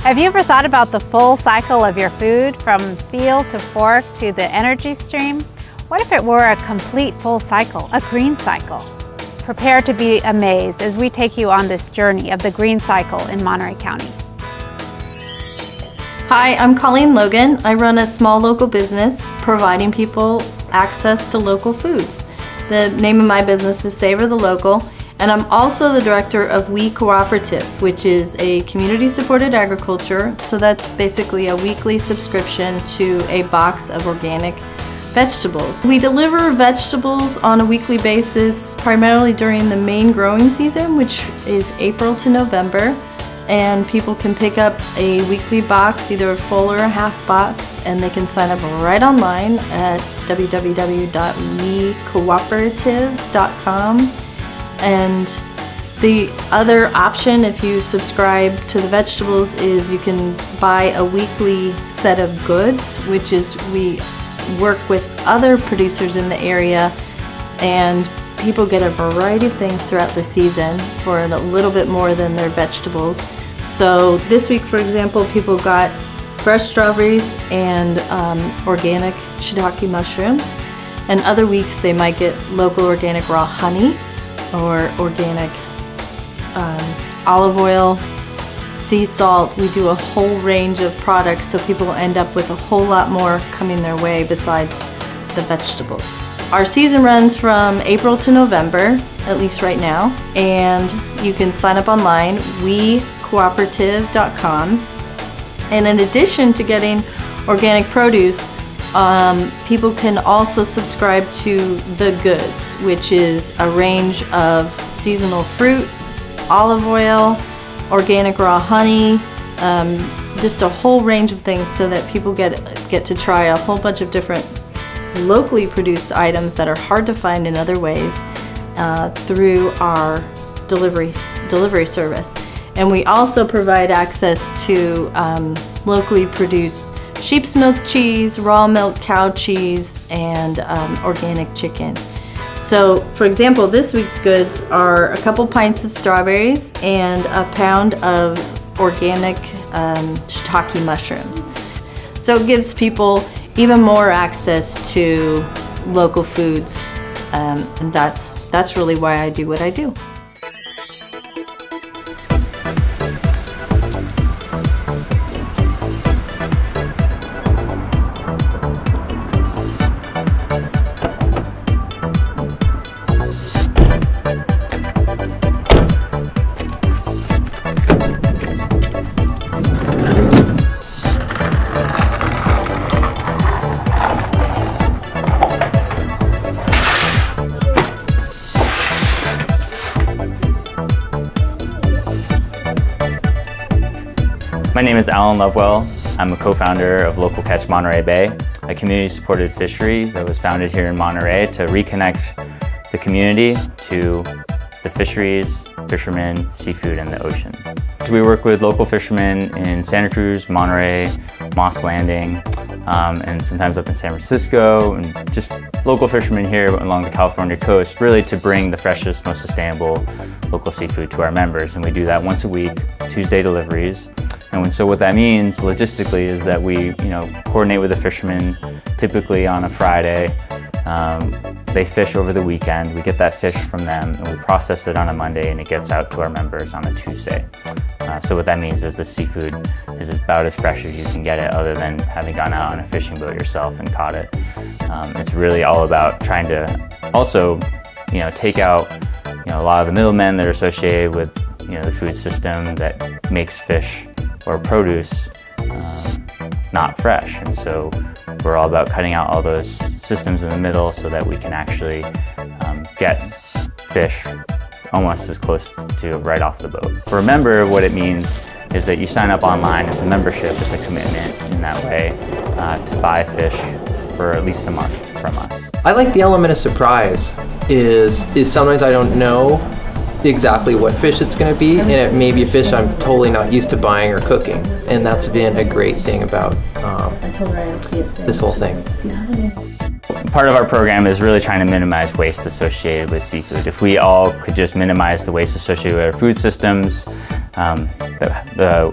Have you ever thought about the full cycle of your food, from field to fork to the energy stream? What if it were a complete full cycle, a green cycle? Prepare to be amazed as we take you on this journey of the green cycle in Monterey County. Hi, I'm Colleen Logan. I run a small local business providing people access to local foods. The name of my business is Savor the Local, and I'm also the director of We Cooperative, which is a community-supported agriculture. So that's basically a weekly subscription to a box of organic vegetables. We deliver vegetables on a weekly basis, primarily during the main growing season, which is April to November. And people can pick up a weekly box, either a full or a half box, and they can sign up right online at www.wecooperative.com. And the other option, if you subscribe to the vegetables, is you can buy a weekly set of goods, which is we work with other producers in the area, and people get a variety of things throughout the season for a little bit more than their vegetables. So this week, for example, people got fresh strawberries and organic shiitake mushrooms. And other weeks they might get local organic raw honey or organic olive oil, sea salt. We do a whole range of products, so people end up with a whole lot more coming their way besides the vegetables. Our season runs from April to November, at least right now, and you can sign up online, wecooperative.com. And in addition to getting organic produce, people can also subscribe to The Goods, which is a range of seasonal fruit, olive oil, organic raw honey, just a whole range of things, so that people get to try a whole bunch of different locally produced items that are hard to find in other ways through our delivery service. And we also provide access to locally produced sheep's milk cheese, raw milk cow cheese, and organic chicken. So, for example, this week's goods are a couple pints of strawberries and a pound of organic shiitake mushrooms. So it gives people even more access to local foods, and that's really why I do what I do. My name is Alan Lovewell. I'm a co-founder of Local Catch Monterey Bay, a community-supported fishery that was founded here in Monterey to reconnect the community to the fisheries, fishermen, seafood, and the ocean. So we work with local fishermen in Santa Cruz, Monterey, Moss Landing, and sometimes up in San Francisco, and just local fishermen here along the California coast, really to bring the freshest, most sustainable local seafood to our members. And we do that once a week, Tuesday deliveries. And so what that means logistically is that we, coordinate with the fishermen, typically on a Friday. They fish over the weekend. We get that fish from them, and we process it on a Monday, and it gets out to our members on a Tuesday. So what that means is the seafood is about as fresh as you can get it, other than having gone out on a fishing boat yourself and caught it. It's really all about trying to also, take out, a lot of the middlemen that are associated with, the food system that makes fish or produce not fresh. And so we're all about cutting out all those systems in the middle so that we can actually get fish almost as close to right off the boat. For a member, what it means is that you sign up online. It's a membership, it's a commitment in that way to buy fish for at least a month from us. I like the element of surprise is sometimes I don't know exactly what fish it's going to be, and it may be a fish I'm totally not used to buying or cooking, and that's been a great thing about this whole thing. Part of our program is really trying to minimize waste associated with seafood. If we all could just minimize the waste associated with our food systems, the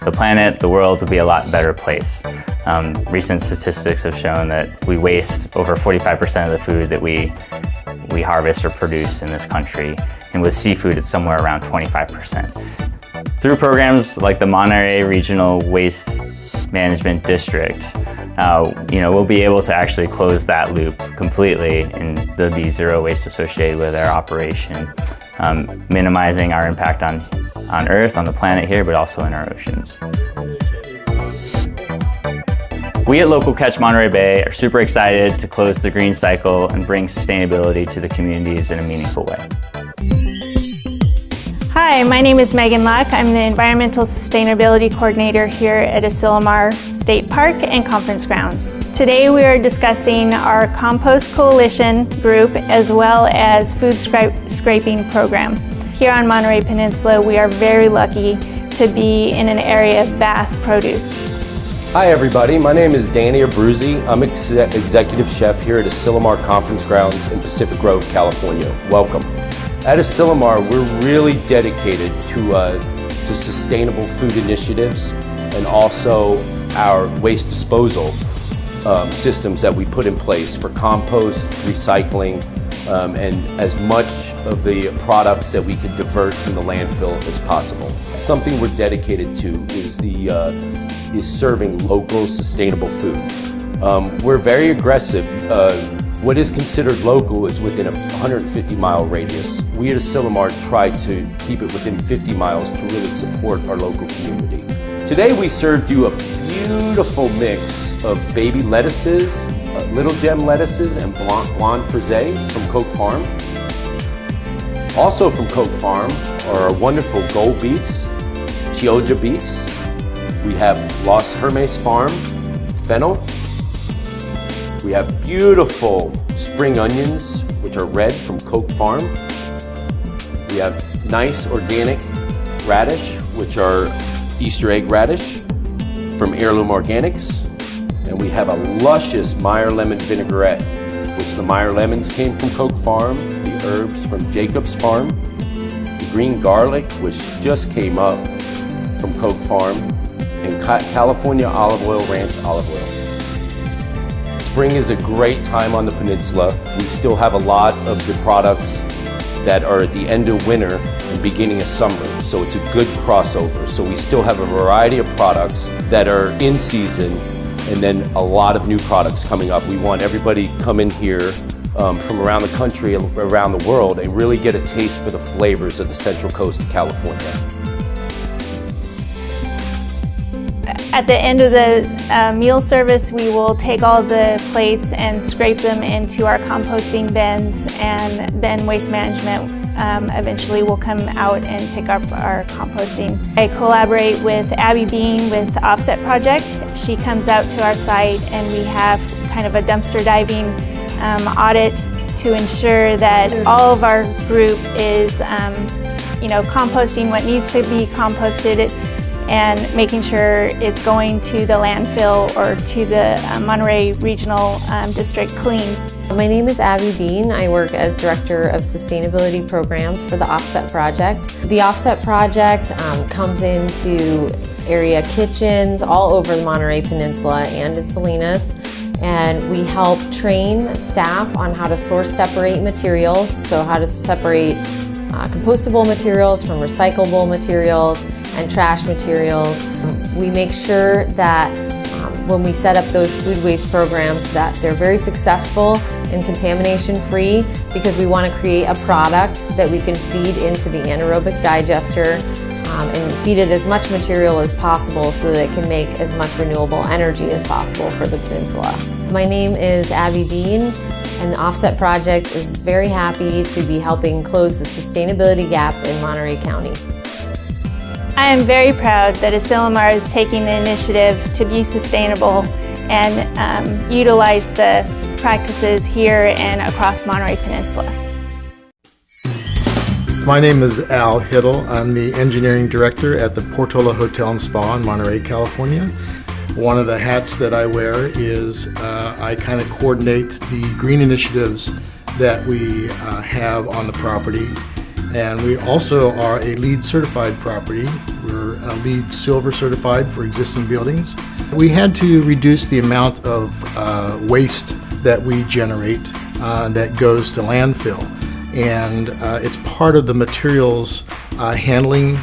the planet, the world would be a lot better place. Recent statistics have shown that we waste over 45% of the food that we harvest or produce in this country, and with seafood it's somewhere around 25%. Through programs like the Monterey Regional Waste Management District, we'll be able to actually close that loop completely, and there'll be zero waste associated with our operation, minimizing our impact on Earth, on the planet here, but also in our oceans. We at Local Catch Monterey Bay are super excited to close the green cycle and bring sustainability to the communities in a meaningful way. Hi, my name is Megan Luck. I'm the Environmental Sustainability Coordinator here at Asilomar State Park and Conference Grounds. Today we are discussing our Compost Coalition group as well as food scraping program. Here on Monterey Peninsula, we are very lucky to be in an area of vast produce. Hi everybody, my name is Danny Abruzzi. I'm Executive Chef here at Asilomar Conference Grounds in Pacific Grove, California. Welcome. At Asilomar, we're really dedicated to sustainable food initiatives and also our waste disposal systems that we put in place for compost, recycling, and as much of the products that we could divert from the landfill as possible. Something we're dedicated to is serving local, sustainable food. We're very aggressive. What is considered local is within a 150-mile radius. We at Asilomar try to keep it within 50 miles to really support our local community. Today we served you a beautiful mix of baby lettuces, little gem lettuces, and blonde frisée from Coke Farm. Also from Coke Farm are our wonderful gold beets, Chioggia beets. We have Los Hermes Farm fennel. We have beautiful spring onions, which are red from Coke Farm. We have nice organic radish, which are Easter egg radish from Heirloom Organics. And we have a luscious Meyer lemon vinaigrette, which the Meyer lemons came from Coke Farm, the herbs from Jacob's Farm, the green garlic, which just came up from Coke Farm, and California Olive Oil Ranch olive oil. Spring is a great time on the peninsula. We still have a lot of the products that are at the end of winter and beginning of summer, so it's a good crossover. So we still have a variety of products that are in season, and then a lot of new products coming up. We want everybody to come in here from around the country, around the world, and really get a taste for the flavors of the Central Coast of California. At the end of the meal service, we will take all the plates and scrape them into our composting bins, and then Waste Management eventually will come out and pick up our composting. I collaborate with Abby Bean with the Offset Project. She comes out to our site and we have kind of a dumpster diving audit to ensure that all of our group is composting what needs to be composted and making sure it's going to the landfill or to the Monterey Regional District clean. My name is Abby Bean. I work as Director of Sustainability Programs for the Offset Project. The Offset Project comes into area kitchens all over the Monterey Peninsula and in Salinas, and we help train staff on how to separate materials, so how to separate compostable materials from recyclable materials and trash materials. We make sure that when we set up those food waste programs that they're very successful and contamination free, because we want to create a product that we can feed into the anaerobic digester and feed it as much material as possible so that it can make as much renewable energy as possible for the peninsula. My name is Abby Bean, and the Offset Project is very happy to be helping close the sustainability gap in Monterey County. I am very proud that Asilomar is taking the initiative to be sustainable and utilize the practices here and across Monterey Peninsula. My name is Al Hiddle. I'm the Engineering Director at the Portola Hotel and Spa in Monterey, California. One of the hats that I wear is I kind of coordinate the green initiatives that we have on the property. And we also are a LEED certified property. We're LEED Silver certified for existing buildings. We had to reduce the amount of waste that we generate that goes to landfill. And it's part of the materials handling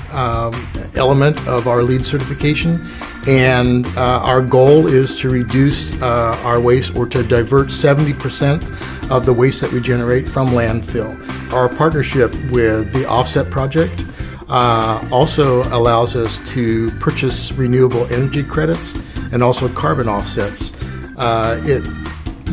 element of our LEED certification. And our goal is to reduce our waste, or to divert 70% of the waste that we generate from landfill. Our partnership with the Offset Project also allows us to purchase renewable energy credits and also carbon offsets.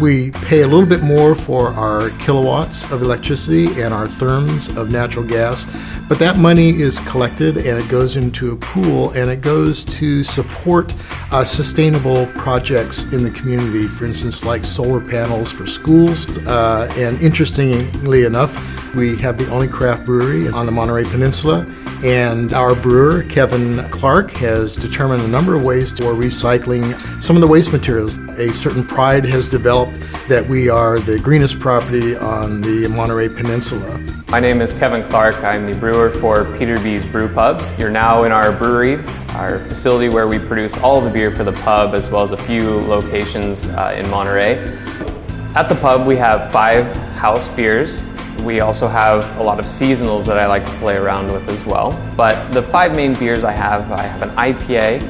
We pay a little bit more for our kilowatts of electricity and our therms of natural gas, but that money is collected and it goes into a pool and it goes to support sustainable projects in the community, for instance, like solar panels for schools. And interestingly enough, we have the only craft brewery on the Monterey Peninsula. And our brewer, Kevin Clark, has determined a number of ways for recycling some of the waste materials. A certain pride has developed that we are the greenest property on the Monterey Peninsula. My name is Kevin Clark. I'm the brewer for Peter B's Brew Pub. You're now in our brewery, our facility where we produce all of the beer for the pub, as well as a few locations in Monterey. At the pub, we have 5 house beers. We also have a lot of seasonals that I like to play around with as well. But the 5 main beers I have an IPA,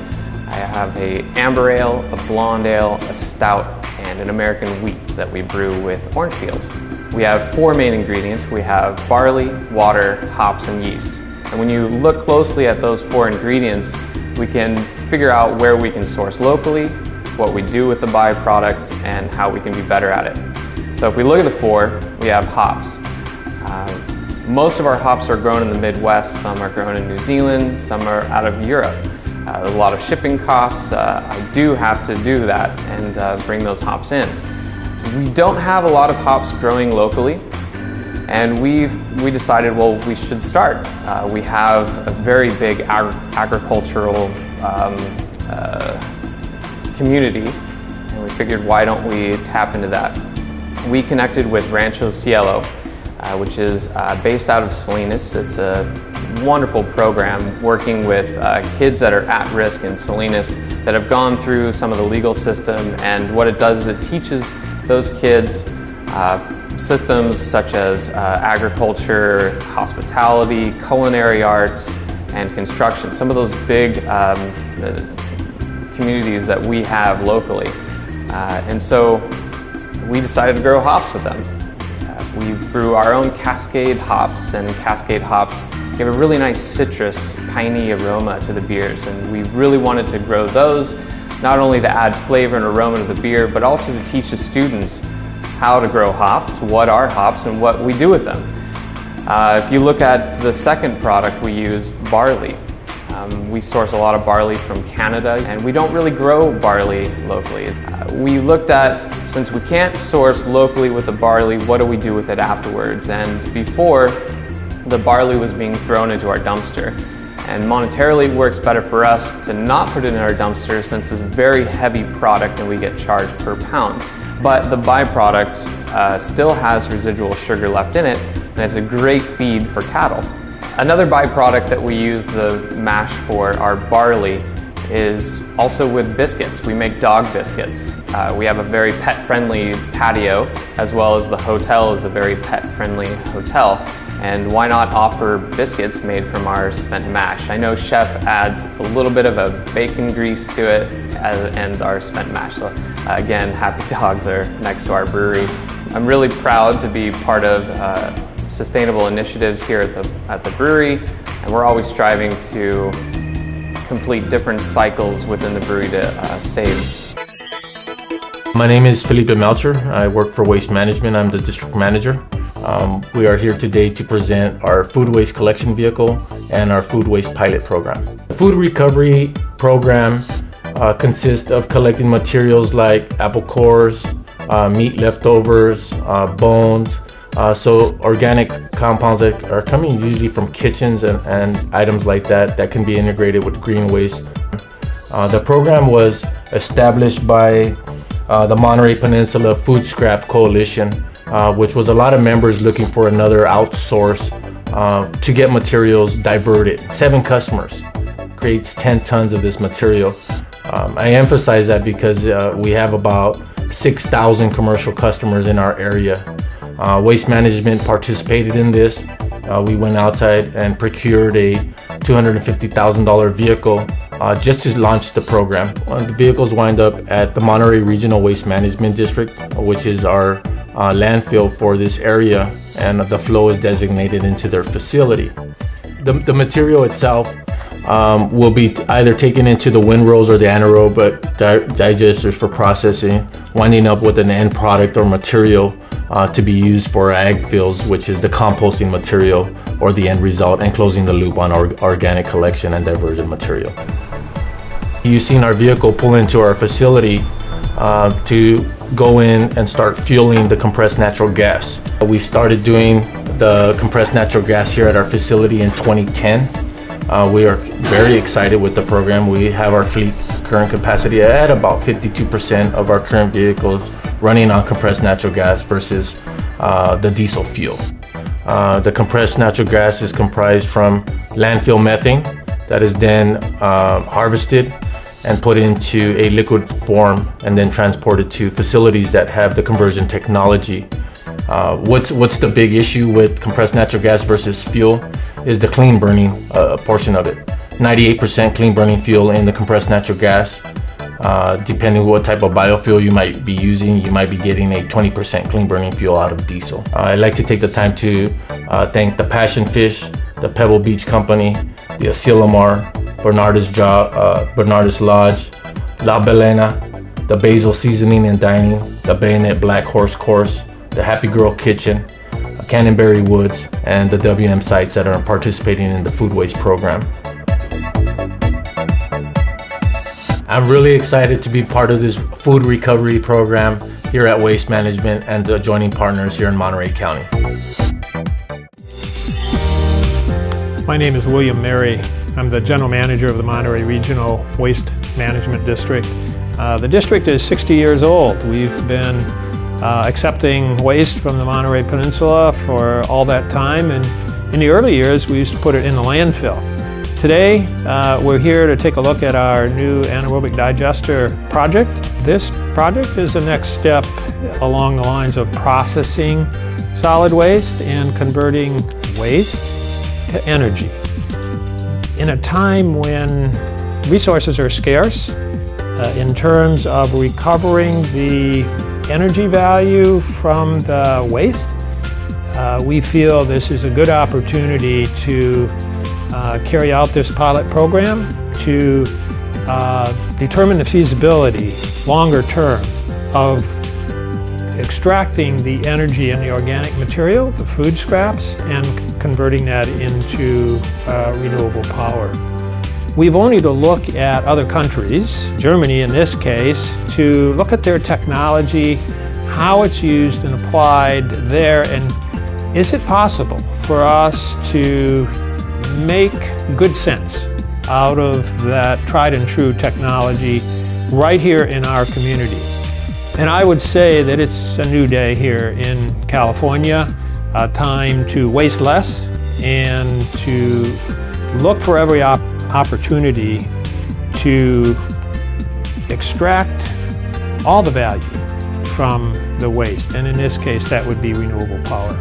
I have a amber ale, a blonde ale, a stout, and an American wheat that we brew with orange peels. We have 4 main ingredients. We have barley, water, hops, and yeast. And when you look closely at those 4 ingredients, we can figure out where we can source locally, what we do with the byproduct, and how we can be better at it. So if we look at the 4, we have hops. Most of our hops are grown in the Midwest. Some are grown in New Zealand, some are out of Europe. A lot of shipping costs. I do have to do that and bring those hops in. We don't have a lot of hops growing locally, and we decided, well, we should start. We have a very big agricultural community, and we figured, why don't we tap into that? We connected with Rancho Cielo, which is based out of Salinas. It's a wonderful program working with kids that are at risk in Salinas that have gone through some of the legal system, and what it does is it teaches those kids systems such as agriculture, hospitality, culinary arts, and construction, some of those big communities that we have locally. And so we decided to grow hops with them. We brew our own Cascade hops, and Cascade hops give a really nice citrus, piney aroma to the beers, and we really wanted to grow those, not only to add flavor and aroma to the beer, but also to teach the students how to grow hops, what are hops, and what we do with them. If you look at the second product, we use barley. We source a lot of barley from Canada, and we don't really grow barley locally. We looked at, since we can't source locally with the barley, what do we do with it afterwards? And before, the barley was being thrown into our dumpster. And monetarily, it works better for us to not put it in our dumpster, since it's a very heavy product and we get charged per pound. But the byproduct still has residual sugar left in it, and it's a great feed for cattle. Another byproduct that we use the mash for, our barley, is also with biscuits. We make dog biscuits. We have a very pet-friendly patio, as well as the hotel is a very pet-friendly hotel. And why not offer biscuits made from our spent mash? I know Chef adds a little bit of a bacon grease to it and our spent mash. So again, happy dogs are next to our brewery. I'm really proud to be part of sustainable initiatives here at the brewery, and we're always striving to complete different cycles within the brewery to save. My name is Felipe Melcher. I work for Waste Management. I'm the district manager. We are here today to present our food waste collection vehicle and our food waste pilot program. The food recovery program consists of collecting materials like apple cores, meat leftovers, bones, so organic compounds that are coming usually from kitchens and items like that can be integrated with green waste. The program was established by the Monterey Peninsula Food Scrap Coalition, which was a lot of members looking for another outsource to get materials diverted. 7 customers creates 10 tons of this material. I emphasize that because we have about 6,000 commercial customers in our area. Waste Management participated in this. We went outside and procured a $250,000 vehicle just to launch the program. The vehicles wind up at the Monterey Regional Waste Management District, which is our landfill for this area, and the flow is designated into their facility. The material itself will be either taken into the windrows or the anaerobic digesters for processing, winding up with an end product or material to be used for ag fields, which is the composting material or the end result, and closing the loop on organic collection and diversion material. You've seen our vehicle pull into our facility to go in and start fueling the compressed natural gas. We started doing the compressed natural gas here at our facility in 2010. We are very excited with the program. We have our fleet current capacity at about 52% of our current vehicles running on compressed natural gas versus the diesel fuel. The compressed natural gas is comprised from landfill methane that is then harvested and put into a liquid form and then transported to facilities that have the conversion technology. What's the big issue with compressed natural gas versus fuel is the clean burning portion of it. 98% clean burning fuel in the compressed natural gas. Depending what type of biofuel you might be using, you might be getting a 20% clean burning fuel out of diesel. I'd like to take the time to thank the Passion Fish, the Pebble Beach Company, the Asilomar, Bernardus Lodge, La Belena, the Basil Seasoning and Dining, the Bayonet Black Horse Course, the Happy Girl Kitchen, Cannonberry Woods, and the WM sites that are participating in the food waste program. I'm really excited to be part of this food recovery program here at Waste Management and the adjoining partners here in Monterey County. My name is William Mary. I'm the General Manager of the Monterey Regional Waste Management District. The district is 60 years old. We've been accepting waste from the Monterey Peninsula for all that time, and in the early years we used to put it in the landfill. Today we're here to take a look at our new anaerobic digester project. This project is the next step along the lines of processing solid waste and converting waste to energy. In a time when resources are scarce, in terms of recovering the energy value from the waste, we feel this is a good opportunity to carry out this pilot program to determine the feasibility, longer term, of extracting the energy in the organic material, the food scraps, and converting that into renewable power. We've only to look at other countries, Germany in this case, to look at their technology, how it's used and applied there, and is it possible for us to make good sense out of that tried and true technology right here in our community. And I would say that it's a new day here in California, a time to waste less and to look for every opportunity to extract all the value from the waste. And in this case, that would be renewable power.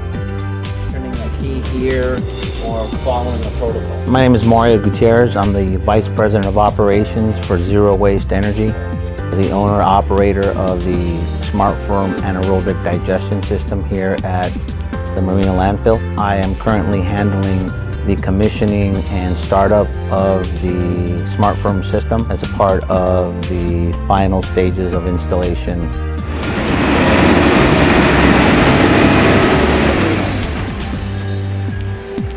Turning a key here or following a protocol. My name is Mario Gutierrez. I'm the Vice President of Operations for Zero Waste Energy, the owner-operator of the SmartFirm Anaerobic Digestion System here at the Marina Landfill. I am currently handling the commissioning and startup of the SmartFirm system as a part of the final stages of installation.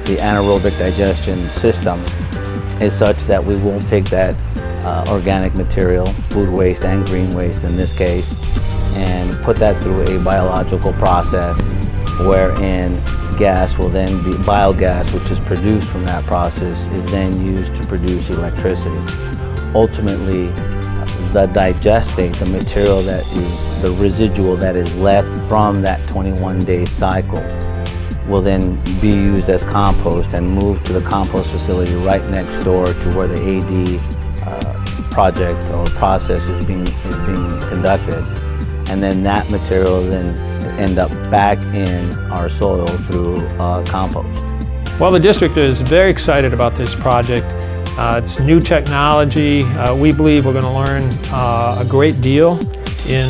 The anaerobic digestion system is such that we will take that organic material, food waste and green waste in this case, and put that through a biological process wherein gas will then be, biogas which is produced from that process is then used to produce electricity. Ultimately, the digestate, the material that is the residual that is left from that 21-day cycle, will then be used as compost and moved to the compost facility right next door to where the AD project or process is being conducted. And then that material will then end up back in our soil through compost. Well, the district is very excited about this project. It's new technology. We believe we're going to learn a great deal in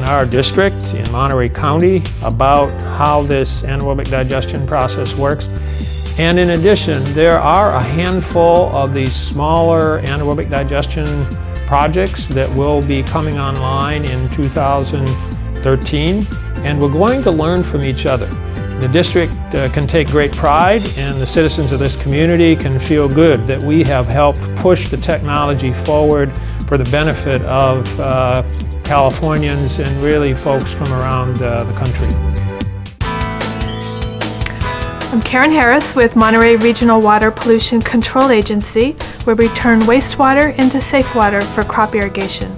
our district, in Monterey County, about how this anaerobic digestion process works. And in addition, there are a handful of these smaller anaerobic digestion projects that will be coming online in 2013, and we're going to learn from each other. The district can take great pride, and the citizens of this community can feel good that we have helped push the technology forward for the benefit of Californians and really folks from around the country. I'm Karen Harris with Monterey Regional Water Pollution Control Agency, where we turn wastewater into safe water for crop irrigation.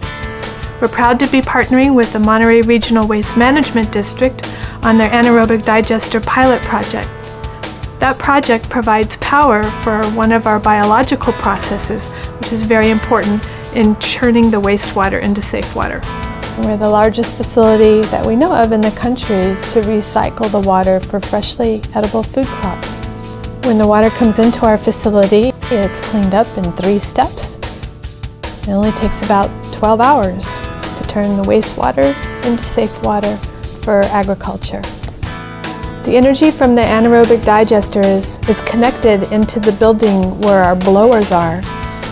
We're proud to be partnering with the Monterey Regional Waste Management District on their anaerobic digester pilot project. That project provides power for one of our biological processes, which is very important in turning the wastewater into safe water. We're the largest facility that we know of in the country to recycle the water for freshly edible food crops. When the water comes into our facility, it's cleaned up in 3 steps. It only takes about 12 hours to turn the wastewater into safe water for agriculture. The energy from the anaerobic digester is connected into the building where our blowers are,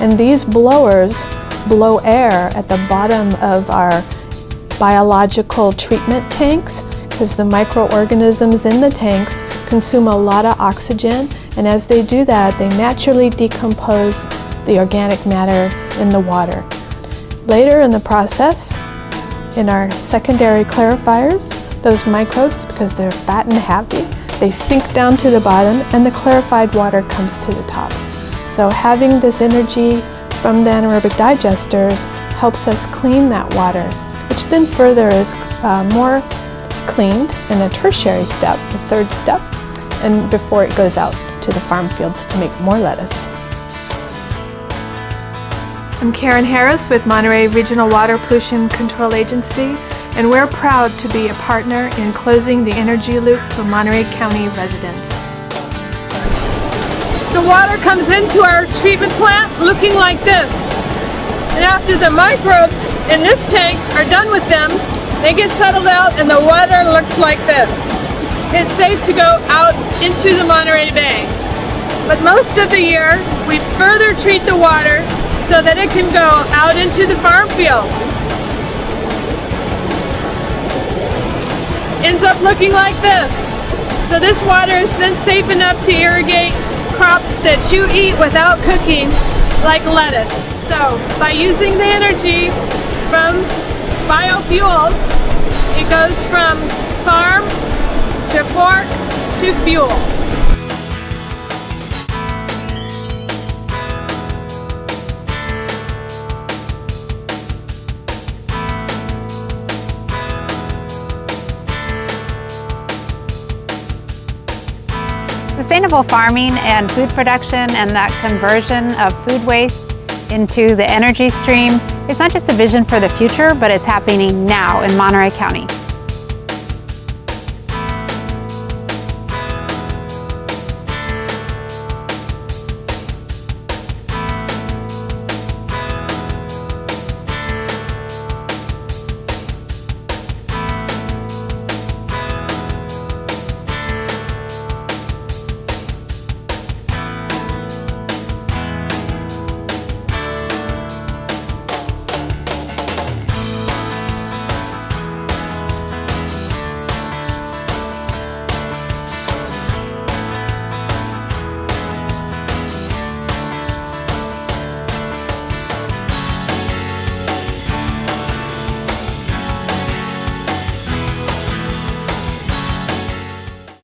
and these blowers blow air at the bottom of our biological treatment tanks, because the microorganisms in the tanks consume a lot of oxygen, and as they do that, they naturally decompose the organic matter in the water. Later in the process, in our secondary clarifiers, those microbes, because they're fat and happy, they sink down to the bottom and the clarified water comes to the top. So having this energy from the anaerobic digesters helps us clean that water, which then further is more cleaned in a tertiary step, the 3rd step, and before it goes out to the farm fields to make more lettuce. I'm Karen Harris with Monterey Regional Water Pollution Control Agency, and we're proud to be a partner in closing the energy loop for Monterey County residents. The water comes into our treatment plant looking like this. And after the microbes in this tank are done with them, they get settled out and the water looks like this. It's safe to go out into the Monterey Bay. But most of the year, we further treat the water so that it can go out into the farm fields. Ends up looking like this. So this water is then safe enough to irrigate crops that you eat without cooking, like lettuce. So by using the energy from biofuels, it goes from farm to fork to fuel. Sustainable farming and food production and that conversion of food waste into the energy stream, it's not just a vision for the future, but it's happening now in Monterey County.